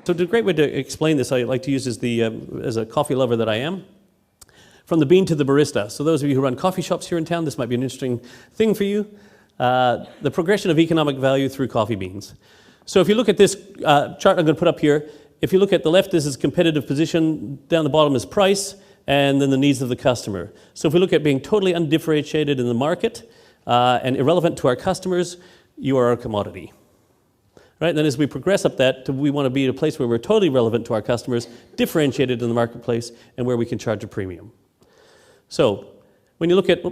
So the great way to explain this I like to use is as a coffee lover that I am, from the bean to the barista. So those of you who run coffee shops here in town, this might be an interesting thing for you. The progression of economic value through coffee beans. So if you look at this chart I'm going to put up here, if you look at the left, this is competitive position, down the bottom is price, and then the needs of the customer. So if we look at being totally undifferentiated in the market and irrelevant to our customers, you are a commodity. Right? And then as we progress up that, we want to be at a place where we're totally relevant to our customers, differentiated in the marketplace, and where we can charge a premium. So when you look at,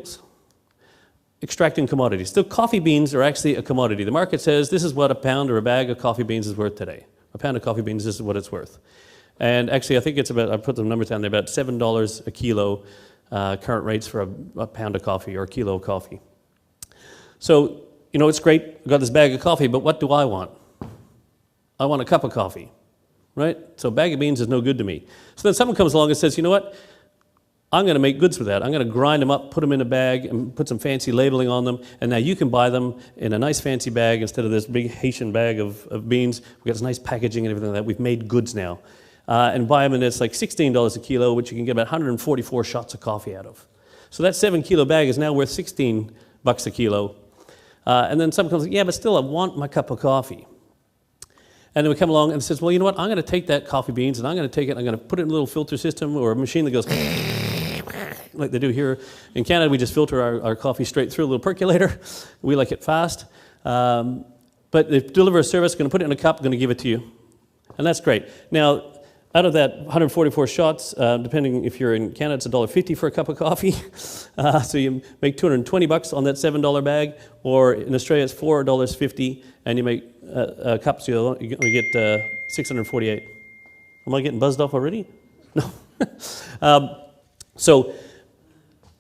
extracting commodities. So coffee beans are actually a commodity. The market says this is what a pound or a bag of coffee beans is worth today. A pound of coffee beans, this is what it's worth. And actually I think it's about, I put the numbers down there, about $7 a kilo current rates for a pound of coffee or a kilo of coffee. So, you know, it's great, I've got this bag of coffee, but what do I want? I want a cup of coffee, right? So a bag of beans is no good to me. So then someone comes along and says, you know what? I'm going to make goods with that. I'm going to grind them up, put them in a bag, and put some fancy labeling on them, and now you can buy them in a nice fancy bag instead of this big Haitian bag of beans. We've got this nice packaging and everything like that. We've made goods now. And buy them, and it's like $16 a kilo, which you can get about 144 shots of coffee out of. So that 7-kilo bag is now worth $16 a kilo. And then someone comes, yeah, but still I want my cup of coffee. And then we come along and says, well, you know what, I'm going to take that coffee beans and I'm going to take it, I'm going to put it in a little filter system or a machine that goes like they do here in Canada. We just filter our coffee straight through a little percolator. We like it fast. But they deliver a service, going to put it in a cup, going to give it to you. And that's great. Now, out of that 144 shots, depending if you're in Canada, it's $1.50 for a cup of coffee. So you make $220 on that $7 bag, or in Australia it's $4.50, and you make a cup, so you only get 648. Am I getting buzzed off already? No. So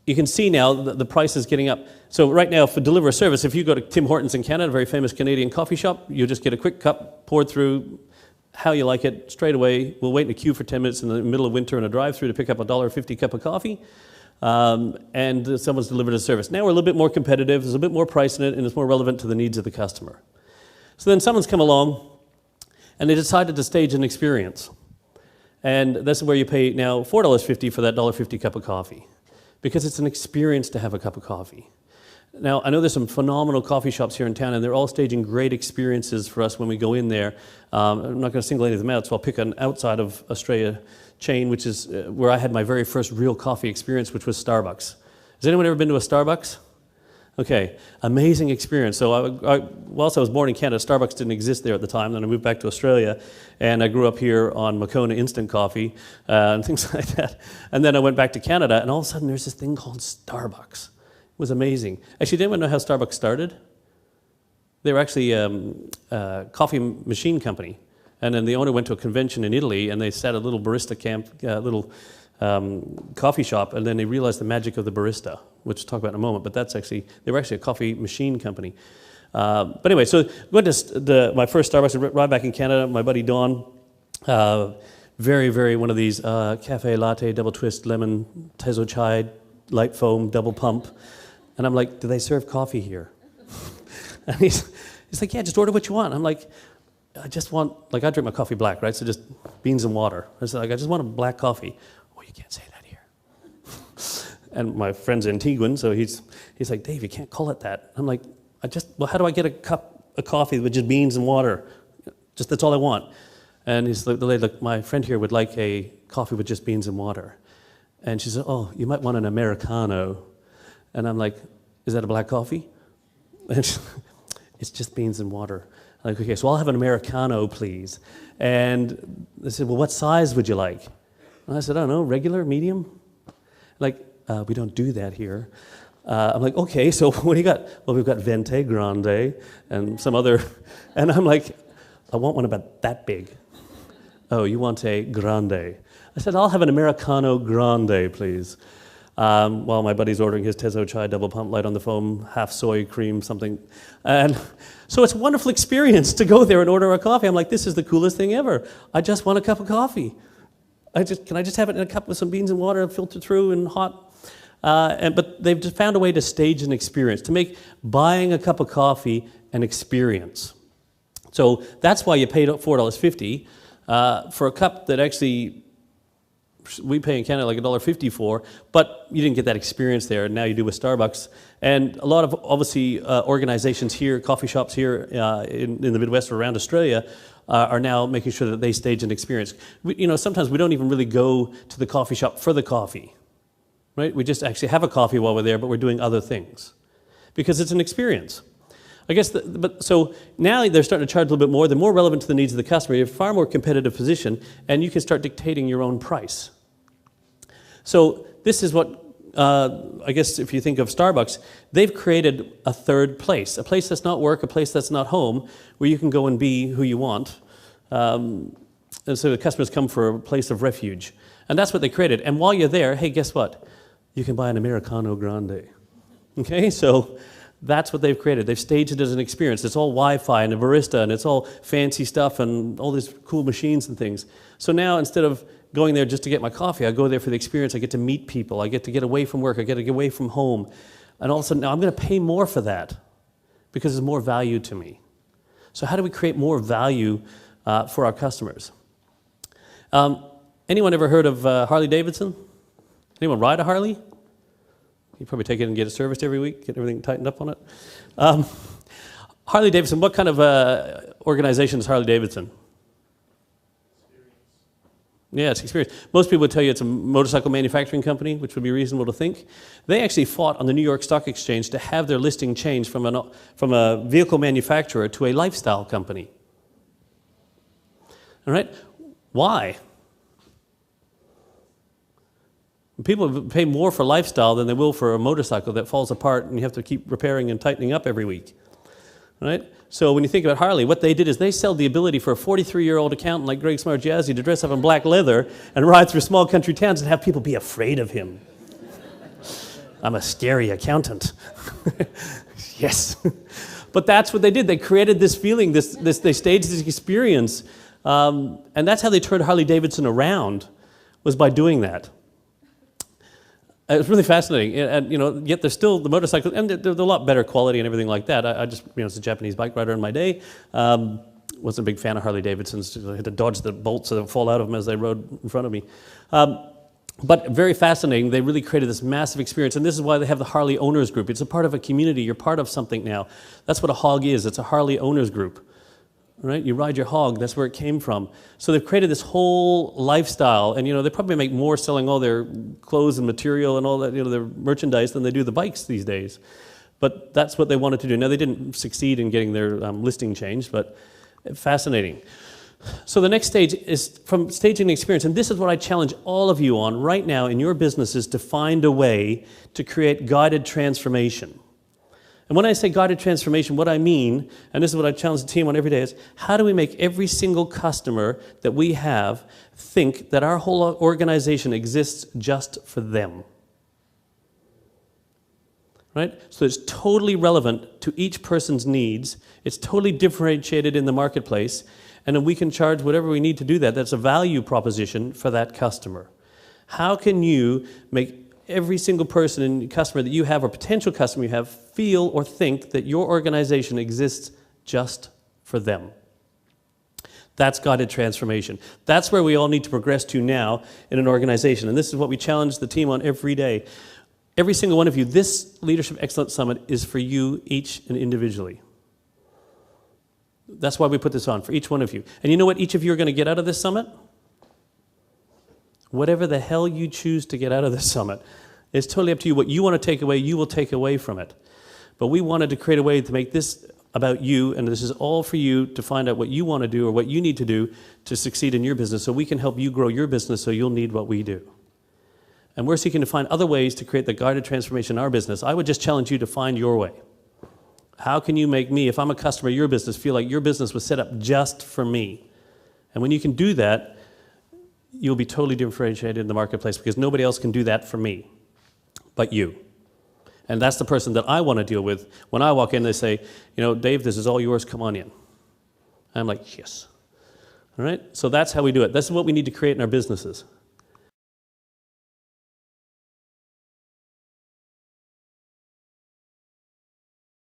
you can see now that the price is getting up. So right now, for deliver a service, if you go to Tim Hortons in Canada, a very famous Canadian coffee shop, you just get a quick cup poured through, how you like it, straight away. We'll wait in a queue for 10 minutes in the middle of winter in a drive-through to pick up a $1.50 cup of coffee, and someone's delivered a service. Now we're a little bit more competitive, there's a bit more price in it, and it's more relevant to the needs of the customer. So then someone's come along, and they decided to stage an experience. And this is where you pay now $4.50 for that $1.50 cup of coffee, because it's an experience to have a cup of coffee. Now, I know there's some phenomenal coffee shops here in town, and they're all staging great experiences for us when we go in there. I'm not going to single any of them out, so I'll pick an outside of Australia chain, which is where I had my very first real coffee experience, which was Starbucks. Has anyone ever been to a Starbucks? Okay, amazing experience. So whilst I was born in Canada, Starbucks didn't exist there at the time. Then I moved back to Australia, and I grew up here on Moccona instant coffee and things like that. And then I went back to Canada, and all of a sudden there's this thing called Starbucks. It was amazing. Actually, did anyone know how Starbucks started? They were actually a coffee machine company. And then the owner went to a convention in Italy, and they set a little barista camp, little coffee shop, and then they realized the magic of the barista, which we'll talk about in a moment. But they were actually a coffee machine company. But anyway, so went to my first Starbucks right back in Canada. My buddy Don, very one of these cafe latte, double twist, lemon, tezo chai, light foam, double pump. And I'm like, do they serve coffee here? And he's like, yeah, just order what you want. I'm like, I just want, I drink my coffee black, right? So just beans and water. I said, I just want a black coffee. Oh, you can't say that here. And my friend's Antiguan, so he's like, Dave, you can't call it that. I'm like, well, how do I get a cup of coffee with just beans and water? Just, that's all I want. And he's like, the lady, look, my friend here would like a coffee with just beans and water. And she said, oh, you might want an Americano. And I'm like, is that a black coffee? And it's just beans and water. I'm like, okay, so I'll have an Americano, please. And they said, well, what size would you like? And I said, I don't know, regular, medium? Like, we don't do that here. I'm like, okay, so what do you got? Well, we've got Venti Grande and some other. And I'm like, I want one about that big. Oh, you want a Grande. I said, I'll have an Americano Grande, please. While my buddy's ordering his Tezo Chai double pump, light on the foam, half soy cream, something. And so it's a wonderful experience to go there and order a coffee. I'm like, this is the coolest thing ever. I just want a cup of coffee. Can I just have it in a cup with some beans and water filtered through and hot? But they've just found a way to stage an experience, to make buying a cup of coffee an experience. So that's why you paid $4.50. for a cup that actually we pay in Canada like $1.50 for, but you didn't get that experience there, and now you do with Starbucks. And a lot of, obviously, organizations here, coffee shops here in the Midwest or around Australia are now making sure that they stage an experience. Sometimes we don't even really go to the coffee shop for the coffee, right? We just actually have a coffee while we're there, but we're doing other things because it's an experience. I guess, so now they're starting to charge a little bit more. They're more relevant to the needs of the customer. You have a far more competitive position, and you can start dictating your own price. So this is what, I guess if you think of Starbucks, they've created a third place, a place that's not work, a place that's not home, where you can go and be who you want. And so the customers come for a place of refuge. And that's what they created. And while you're there, hey, guess what? You can buy an Americano Grande. Okay, so that's what they've created. They've staged it as an experience. It's all Wi-Fi and a barista, and it's all fancy stuff and all these cool machines and things. So now instead of going there just to get my coffee, I go there for the experience. I get to meet people. I get to get away from work. I get to get away from home. And all of a sudden, now I'm going to pay more for that because there's more value to me. So how do we create more value for our customers? Anyone ever heard of Harley Davidson? Anyone ride a Harley? You probably take it and get it serviced every week, get everything tightened up on it. Harley Davidson, what kind of organization is Harley Davidson? Yeah, it's experience. Most people would tell you it's a motorcycle manufacturing company, which would be reasonable to think. They actually fought on the New York Stock Exchange to have their listing changed from a vehicle manufacturer to a lifestyle company. All right? Why? People pay more for lifestyle than they will for a motorcycle that falls apart and you have to keep repairing and tightening up every week. All right? So when you think about Harley, what they did is they sold the ability for a 43-year-old accountant like Greg Smart-Jazzy to dress up in black leather and ride through small country towns and have people be afraid of him. I'm a scary accountant. Yes. But that's what they did. They created this feeling, they staged this experience, and that's how they turned Harley Davidson around, was by doing that. It's really fascinating, and yet they're still the motorcycles, and they're a lot better quality and everything like that. I just, was a Japanese bike rider in my day. Wasn't a big fan of Harley Davidsons. I had to dodge the bolts that would fall out of them as they rode in front of me. But very fascinating. They really created this massive experience, and this is why they have the Harley Owners Group. It's a part of a community. You're part of something now. That's what a hog is. It's a Harley Owners Group. Right? You ride your hog, that's where it came from. So they've created this whole lifestyle, and they probably make more selling all their clothes and material and all that, their merchandise than they do the bikes these days. But that's what they wanted to do. Now they didn't succeed in getting their listing changed, but fascinating. So the next stage is from staging the experience, and this is what I challenge all of you on right now in your businesses, to find a way to create guided transformation. And when I say guided transformation, what I mean, and this is what I challenge the team on every day, is how do we make every single customer that we have think that our whole organization exists just for them? Right? So it's totally relevant to each person's needs. It's totally differentiated in the marketplace. And then we can charge whatever we need to do that. That's a value proposition for that customer. How can you make every single person and customer that you have, or potential customer you have, feel or think that your organization exists just for them? That's guided transformation. That's where we all need to progress to now in an organization. And this is what we challenge the team on every day. Every single one of you, this Leadership Excellence Summit is for you each and individually. That's why we put this on, for each one of you. And you know what each of you are going to get out of this summit? Whatever the hell you choose to get out of this summit. It's totally up to you. What you want to take away, you will take away from it. But we wanted to create a way to make this about you, and this is all for you to find out what you want to do or what you need to do to succeed in your business, so we can help you grow your business so you'll need what we do. And we're seeking to find other ways to create the guided transformation in our business. I would just challenge you to find your way. How can you make me, if I'm a customer of your business, feel like your business was set up just for me? And when you can do that, you'll be totally differentiated in the marketplace, because nobody else can do that for me but you. And that's the person that I want to deal with. When I walk in, they say, Dave, this is all yours, come on in. And I'm like, yes. All right? So that's how we do it. That's what we need to create in our businesses.